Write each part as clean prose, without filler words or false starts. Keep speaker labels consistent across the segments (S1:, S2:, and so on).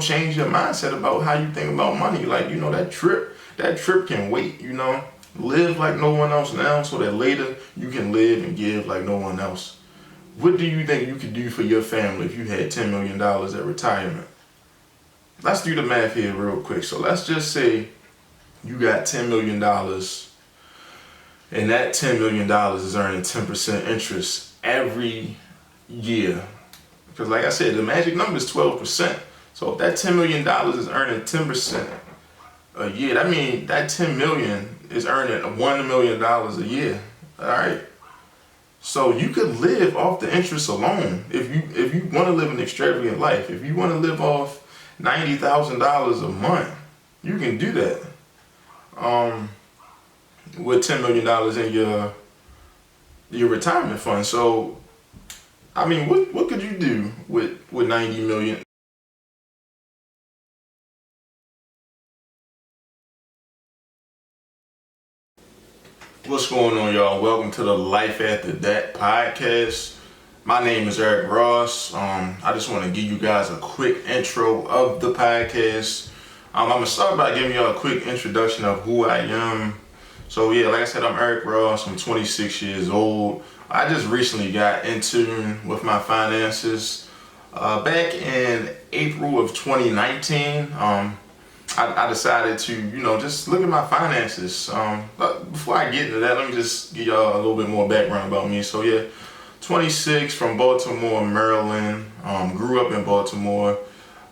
S1: change your mindset about how you think about money. Like, that trip can wait, Live like no one else now so that later you can live and give like no one else. What do you think you could do for your family if you had $10 million at retirement? Let's do the math here real quick. So let's just say you got $10 million and that $10 million is earning 10% interest every year. Because like I said, the magic number is 12%. So if that $10 million is earning 10% a year, that means that $10 million is earning $1 million a year. All right. So you could live off the interest alone if you want to live an extravagant life. If you want to live off $90,000 a month, you can do that. With $10 million in your retirement fund. So, I mean, what could you do with $90 million? What's going on, y'all? Welcome to the Life After That podcast. My name is Eric Ross. I just want to give you guys a quick intro of the podcast. I'm going to start by giving y'all a quick introduction of who I am. So yeah, like I said, I'm Eric Ross. I'm 26 years old. I just recently got in tune with my finances. Back in April of 2019, I decided to, just look at my finances. But before I get into that, let me just give y'all a little bit more background about me. So yeah, 26, from Baltimore, Maryland. Grew up in Baltimore.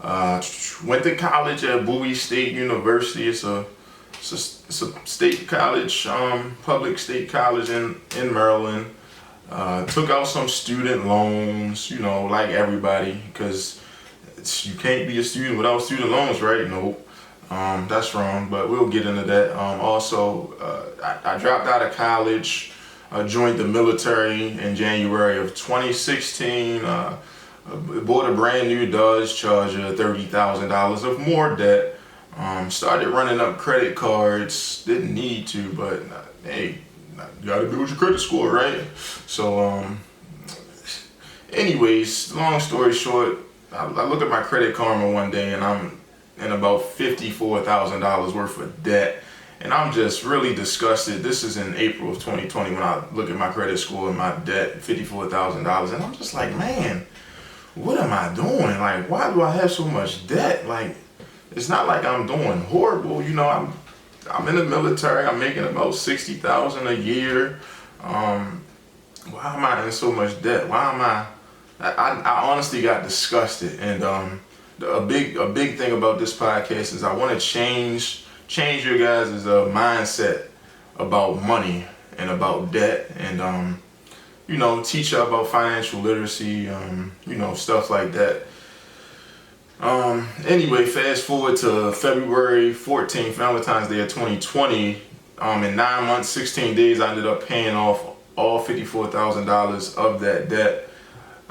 S1: Went to college at Bowie State University. It's a state college, public state college in Maryland. Took out some student loans, like everybody, because you can't be a student without student loans, right? Nope. That's wrong, but we'll get into that. Also, I dropped out of college, joined the military in January of 2016, bought a brand new Dodge Charger, $30,000 of more debt, started running up credit cards, didn't need to, but hey, you gotta build your credit score, right? So, anyways, long story short, I look at my Credit Karma one day and I'm in about $54,000 worth of debt. And I'm just really disgusted. This is in April of 2020 when I look at my credit score and my debt, $54,000. And I'm just like, man, what am I doing? Like, why do I have so much debt? Like, it's not like I'm doing horrible. I'm in the military. I'm making about $60,000 a year. Why am I in so much debt? Why am I honestly got disgusted. And a big thing about this podcast is I want to change your guys' mindset about money and about debt, and teach you about financial literacy, stuff like that. Anyway, fast forward to February 14th, Valentine's Day of 2020. In 9 months, 16 days, I ended up paying off all $54,000 of that debt.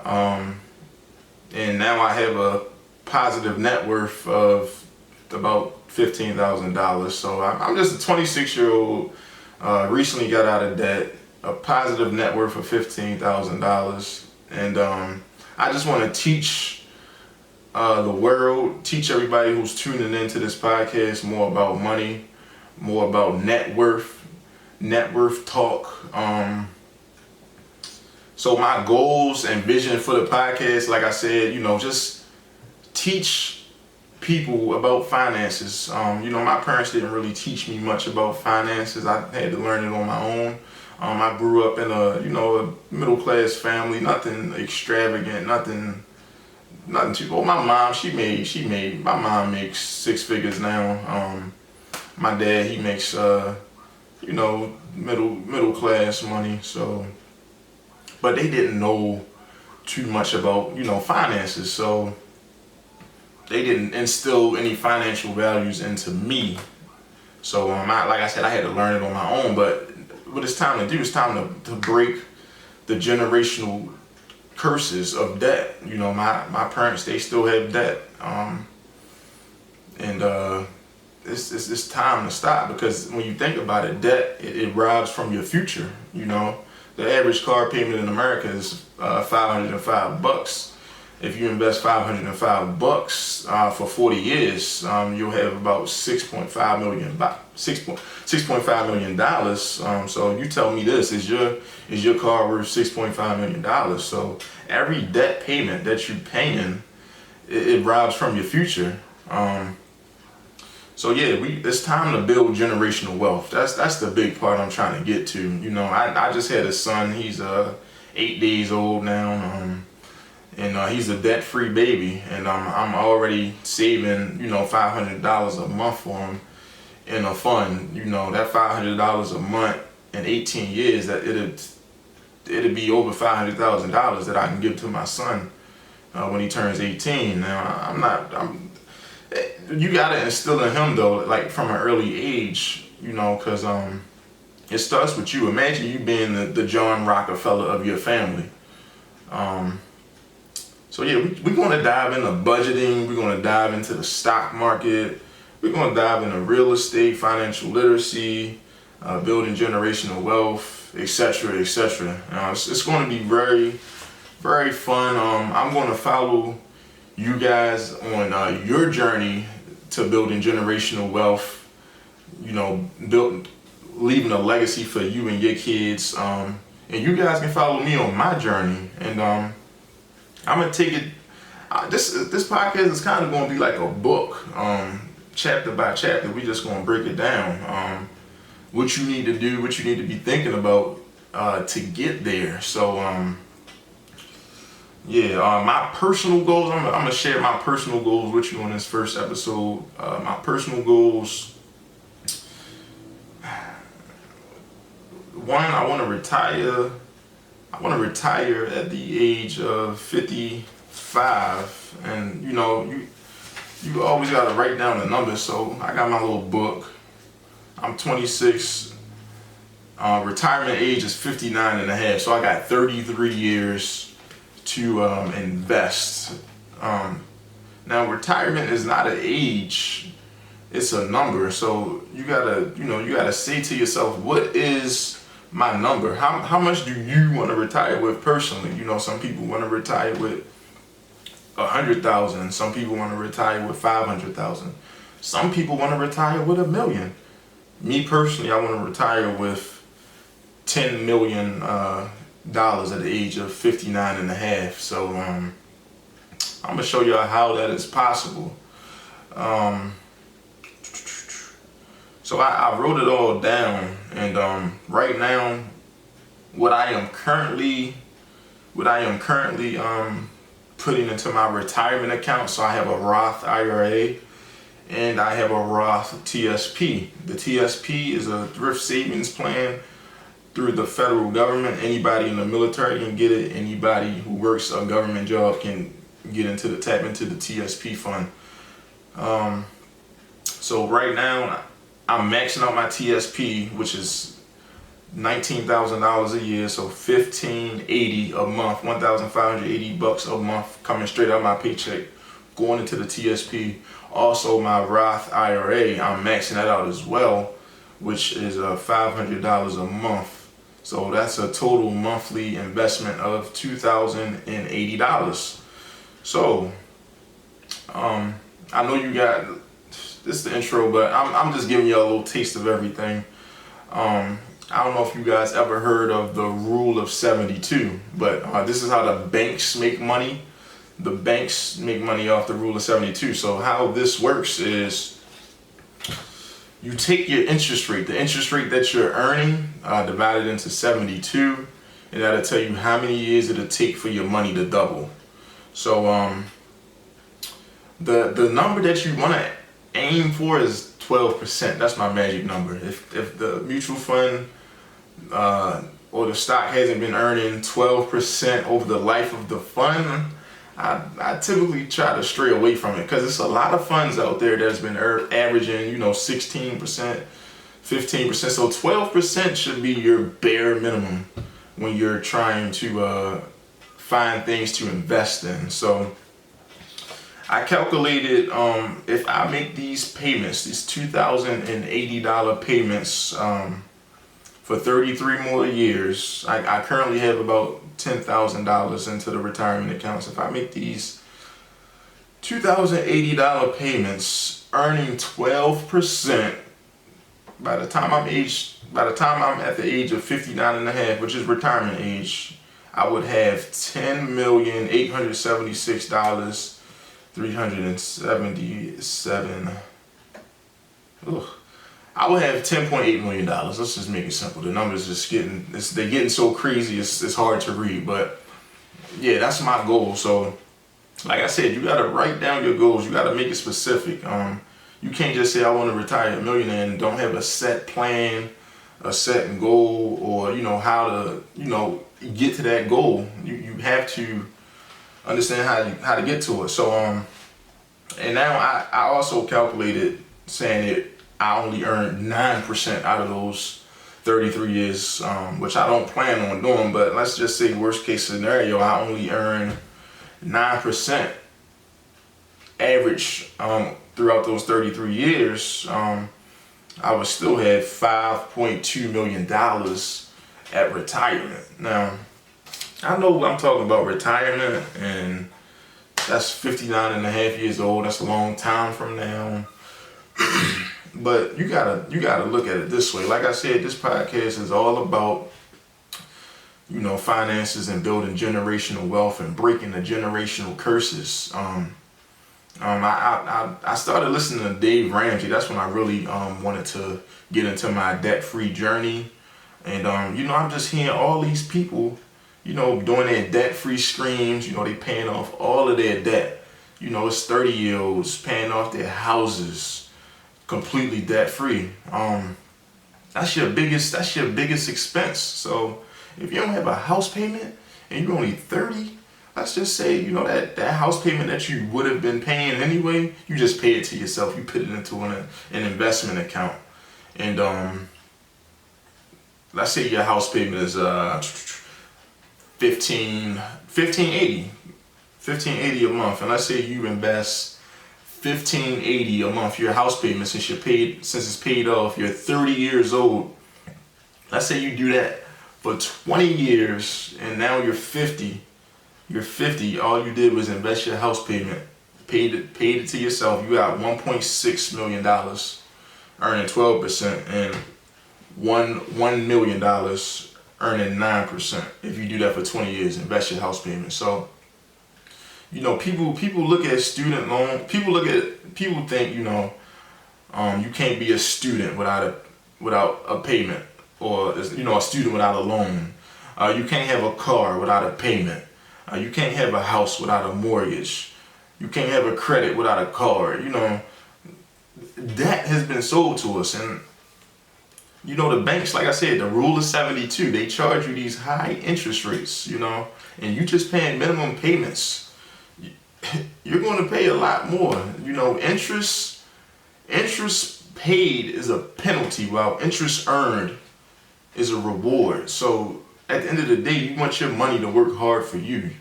S1: And now I have a positive net worth of about $15,000. So I'm just a 26-year-old, recently got out of debt, a positive net worth of $15,000. And I just want to teach the world, teach everybody who's tuning into this podcast more about money, more about net worth talk. So my goals and vision for the podcast, like I said, just teach people about finances. My parents didn't really teach me much about finances. I had to learn it on my own. I grew up in a middle-class family, nothing extravagant, nothing too. Well, my mom, my mom makes six figures now. My dad, he makes, middle class money. So, but they didn't know too much about, finances. So they didn't instill any financial values into me. So, like I said, I had to learn it on my own. But what it's time to do is time to break the generational curses of debt. My parents, they still have debt. It's time to stop, because when you think about it, debt, it robs from your future. The average car payment in America is $505. if you invest $505 for 40 years, you'll have about $6.5 million dollars. So you tell me this: is your car worth $6.5 million dollars? So every debt payment that you're paying, it robs from your future. So yeah, it's time to build generational wealth. That's the big part I'm trying to get to. I just had a son. He's 8 days old now, and he's a debt-free baby, and I'm already saving $500 a month for him in a fund. That $500 a month in 18 years, that it'd be over $500,000 that I can give to my son when he turns 18. Now you gotta instill in him though, like from an early age, because it starts with you. Imagine you being the John Rockefeller of your family. So yeah, we're gonna dive into budgeting. We're gonna dive into the stock market. We're gonna dive into real estate, financial literacy, building generational wealth, etc., etc. It's going to be very, very fun. I'm going to follow you guys on your journey to building generational wealth. Leaving a legacy for you and your kids. And you guys can follow me on my journey. And I'm gonna take it. This podcast is kind of going to be like a book, chapter by chapter. We just gonna break it down. What you need to do, what you need to be thinking about to get there. So my personal goals. I'm gonna share my personal goals with you on this first episode. My personal goals. One, I want to retire. I want to retire at the age of 55, and you always got to write down the numbers. So I got my little book. I'm 26. Retirement age is 59 and a half. So I got 33 years to invest. Now retirement is not an age; it's a number. So you gotta say to yourself, what is my number? How much do you want to retire with personally? Some people want to retire with 100,000. Some people want to retire with 500,000. Some people want to retire with $1 million. Me personally, I want to retire with $10 million at the age of 59 and a half. So I'm gonna show y'all how that is possible. So I wrote it all down, and right now, what I am currently putting into my retirement account. So I have a Roth IRA and I have a Roth TSP. The TSP is a thrift savings plan through the federal government. Anybody in the military can get it. Anybody who works a government job can tap into the TSP fund. So right now, I'm maxing out my TSP, which is $19,000 a year, so $1,580 a month, $1,580 a month coming straight out of my paycheck, going into the TSP. Also, my Roth IRA, I'm maxing that out as well, which is $500 a month. So that's a total monthly investment of $2,080. So, I know you got. This is the intro, but I'm just giving you a little taste of everything. I don't know if you guys ever heard of the rule of 72, but this is how the banks make money. The banks make money off the rule of 72. So how this works is you take your interest rate, the interest rate that you're earning, divided into 72, and that'll tell you how many years it'll take for your money to double. So the number that you want to aim for is 12%. That's my magic number. If the mutual fund or the stock hasn't been earning 12% over the life of the fund, I typically try to stray away from it, because there's a lot of funds out there that's been averaging 16%, 15%. So 12% should be your bare minimum when you're trying to find things to invest in. So I calculated if I make these payments, these $2,080 payments for 33 more years, I currently have about $10,000 into the retirement accounts. If I make these $2,080 payments, earning 12%. By the time I'm at the age of 59 and a half, which is retirement age, I would have $10,876,377. Ugh. I would have $10.8 million. Let's just make it simple. The numbers just they're getting so crazy, it's hard to read. But yeah, that's my goal. So like I said, you gotta write down your goals. You gotta make it specific. You can't just say I want to retire a millionaire and don't have a set plan, a set goal, or how to get to that goal. You have to understand how to get to it. So and now I also calculated saying that I only earned 9% out of those 33 years, which I don't plan on doing. But let's just say worst case scenario, I only earn 9% average throughout those 33 years. I would still have $5.2 million at retirement. Now, I know I'm talking about retirement, and that's 59 and a half years old. That's a long time from now. But you gotta look at it this way. Like I said, this podcast is all about finances and building generational wealth and breaking the generational curses. I started listening to Dave Ramsey. That's when I really wanted to get into my debt-free journey. And I'm just hearing all these people, doing their debt-free screams. They paying off all of their debt. It's 30-year-olds paying off their houses completely debt-free. That's your biggest expense. So if you don't have a house payment and you're only 30, let's just say, that house payment that you would have been paying anyway, you just pay it to yourself. You put it into an investment account. And let's say your house payment is $1580 a month. And let's say you invest $1580 a month, your house payment, since it's paid off, you're 30 years old. Let's say you do that for 20 years and now you're 50. You're 50, all you did was invest your house payment, paid it to yourself. You got $1.6 million, earning 12%, and $1 million, earning 9%. If you do that for 20 years, invest your house payment. So, people look at student loan. People think, you can't be a student without a payment, or a student without a loan. You can't have a car without a payment. You can't have a house without a mortgage. You can't have a credit without a card. That has been sold to us. And, the banks, like I said, the rule of 72, they charge you these high interest rates, and you just paying minimum payments. You're going to pay a lot more. Interest paid is a penalty, while interest earned is a reward. So at the end of the day, you want your money to work hard for you.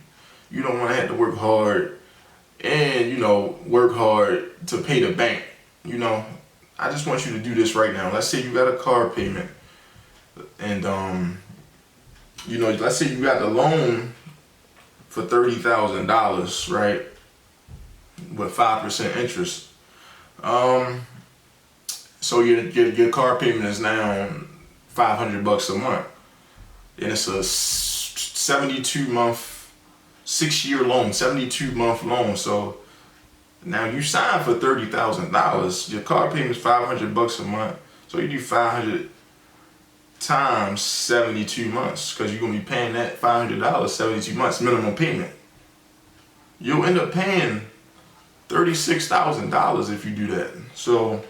S1: You don't want to have to work hard and, work hard to pay the bank. I just want you to do this right now. Let's say you got a car payment and, let's say you got the loan for $30,000, right? With 5% interest. So your car payment is now $500 a month. And it's a 6-year loan, 72-month loan. So now you signed for $30,000. Your car payment is $500 a month. So you do 500 times 72 months, because you're gonna be paying that $500 72 months minimum payment. You'll end up paying $36,000 if you do that. So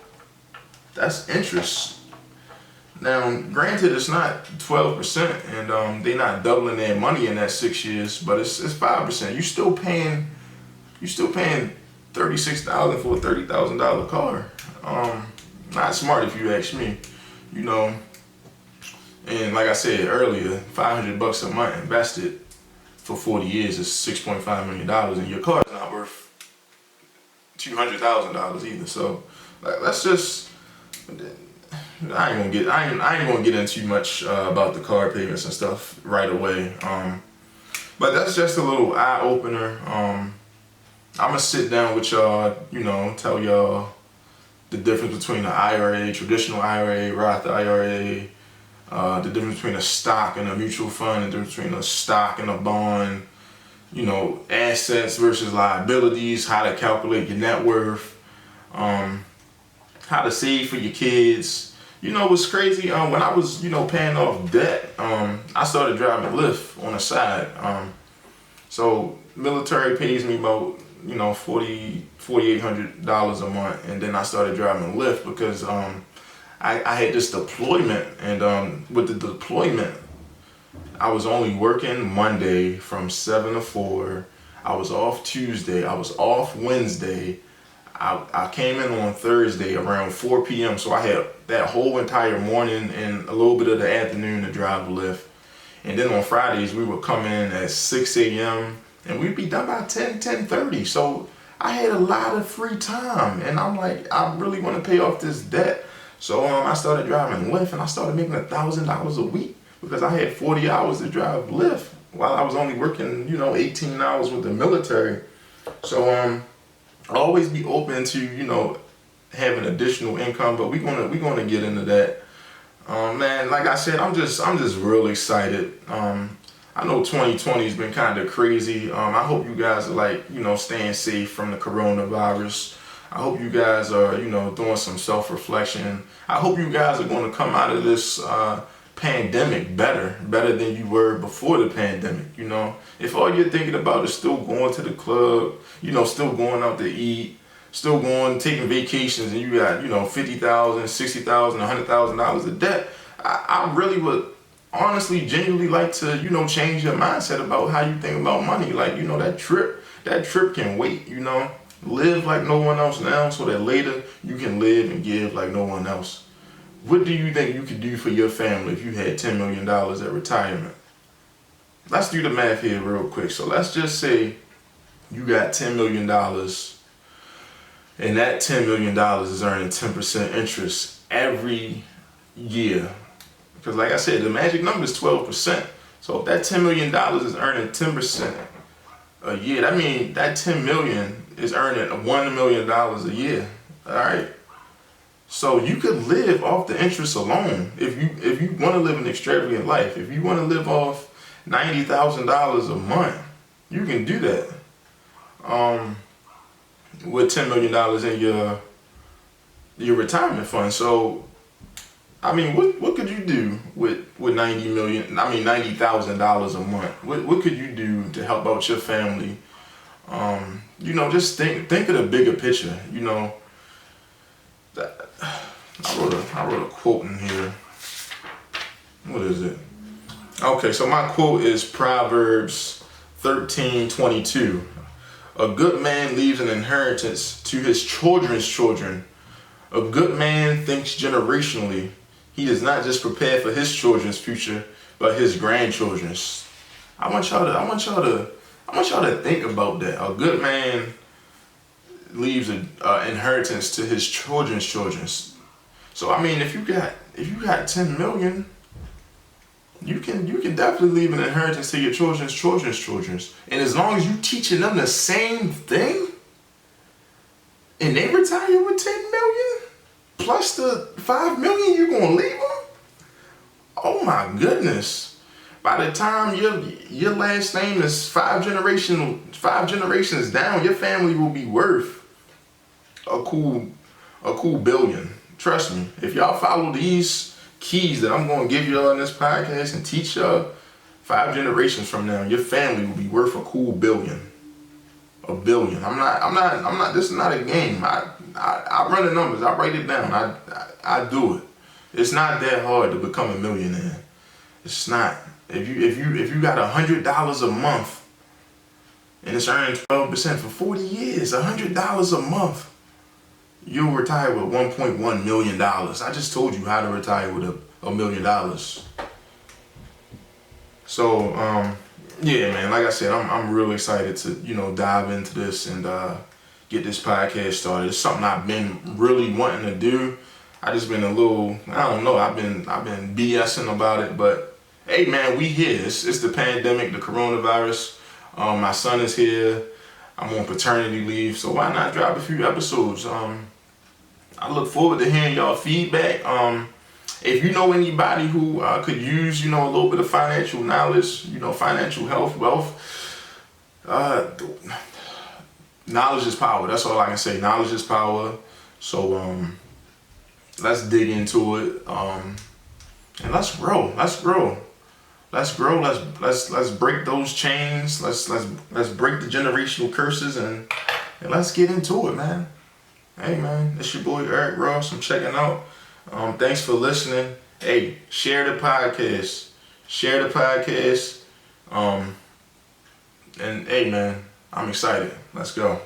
S1: that's interest. Now, granted, it's not 12%, and they're not doubling their money in that 6 years, but it's 5%. You still paying $36,000 for a $30,000 car. Not smart if you ask me. And like I said earlier, $500 a month invested for 40 years is $6.5 million, and your car is not worth $200,000 either. So let's just. I ain't gonna get into much about the car payments and stuff right away. But that's just a little eye opener. I'm gonna sit down with y'all, tell y'all the difference between an IRA, traditional IRA, Roth IRA, the difference between a stock and a mutual fund, the difference between a stock and a bond, assets versus liabilities, how to calculate your net worth, how to save for your kids. What's crazy, when I was, paying off debt, I started driving Lyft on the side. So military pays me about, $4,800 a month. And then I started driving Lyft because I had this deployment. And with the deployment, I was only working Monday from 7 to 4. I was off Tuesday. I was off Wednesday. I came in on Thursday around 4 p.m. So I had that whole entire morning and a little bit of the afternoon to drive Lyft. And then on Fridays, we would come in at 6 a.m. and we'd be done by 10:30. So I had a lot of free time. And I'm like, I really want to pay off this debt. So I started driving Lyft and I started making $1,000 a week because I had 40 hours to drive Lyft while I was only working, 18 hours with the military. So always be open to, having additional income, but we're gonna get into that. Man, like I said, I'm just real excited. I know 2020 has been kind of crazy. I hope you guys are staying safe from the coronavirus. I hope you guys are, doing some self-reflection. I hope you guys are going to come out of this pandemic better than you were before the pandemic. If all you're thinking about is still going to the club, still going out to eat, still taking vacations, and you got, $50,000, $60,000, $100,000 of debt, I really would honestly, genuinely like to, change your mindset about how you think about money. Like, that trip can wait, Live like no one else now so that later you can live and give like no one else. What do you think you could do for your family if you had $10 million at retirement? Let's do the math here real quick. So let's just say you got $10 million and that $10 million is earning 10% interest every year. Because like I said, the magic number is 12%. So if that $10 million is earning 10% a year, that means that $10 million is earning $1 million a year. All right. So you could live off the interest alone if you want to live an extravagant life. If you want to live off $90,000 a month, you can do that. With $10 million in your retirement fund. So, I mean, what could you do with $90,000 a month? What could you do to help out your family? Just think of the bigger picture. I wrote a quote in here. What is it? Okay, so my quote is Proverbs 13:22. A good man leaves an inheritance to his children's children. A good man thinks generationally. He does not just prepare for his children's future, but his grandchildren's. I want y'all to think about that. A good man leaves an inheritance to his children's children's. So I mean, if you got 10 million, you can definitely leave an inheritance to your children's children's children's. And as long as you teaching them the same thing, and they retire with 10 million plus the 5 million you're gonna leave them. Oh my goodness! By the time your last name is five generations down, your family will be worth a cool billion. Trust me. If y'all follow these keys that I'm going to give y'all in this podcast and teach y'all, 5 generations from now, your family will be worth a cool billion. A billion. I'm not. This is not a game. I run the numbers. I write it down. I do it. It's not that hard to become a millionaire. It's not. If you got $100 a month and it's earning 12% for 40 years, $100 a month, you'll retire with $1.1 million. I just told you how to retire with $1 million. So yeah, man. Like I said, I'm real excited to dive into this and get this podcast started. It's something I've been really wanting to do. I just been a little, I don't know. I've been BSing about it, but hey, man, we here. It's the pandemic, the coronavirus. My son is here. I'm on paternity leave, so why not drop a few episodes? I look forward to hearing y'all feedback. If you know anybody who could use, a little bit of financial knowledge, financial health, wealth, knowledge is power. That's all I can say. Knowledge is power. So let's dig into it. And let's grow. Let's grow. Let's grow. Let's break those chains. Let's break the generational curses and let's get into it, man. Hey man, it's your boy Eric Ross. I'm checking out. Thanks for listening. Hey, share the podcast. Share the podcast. And hey man, I'm excited. Let's go.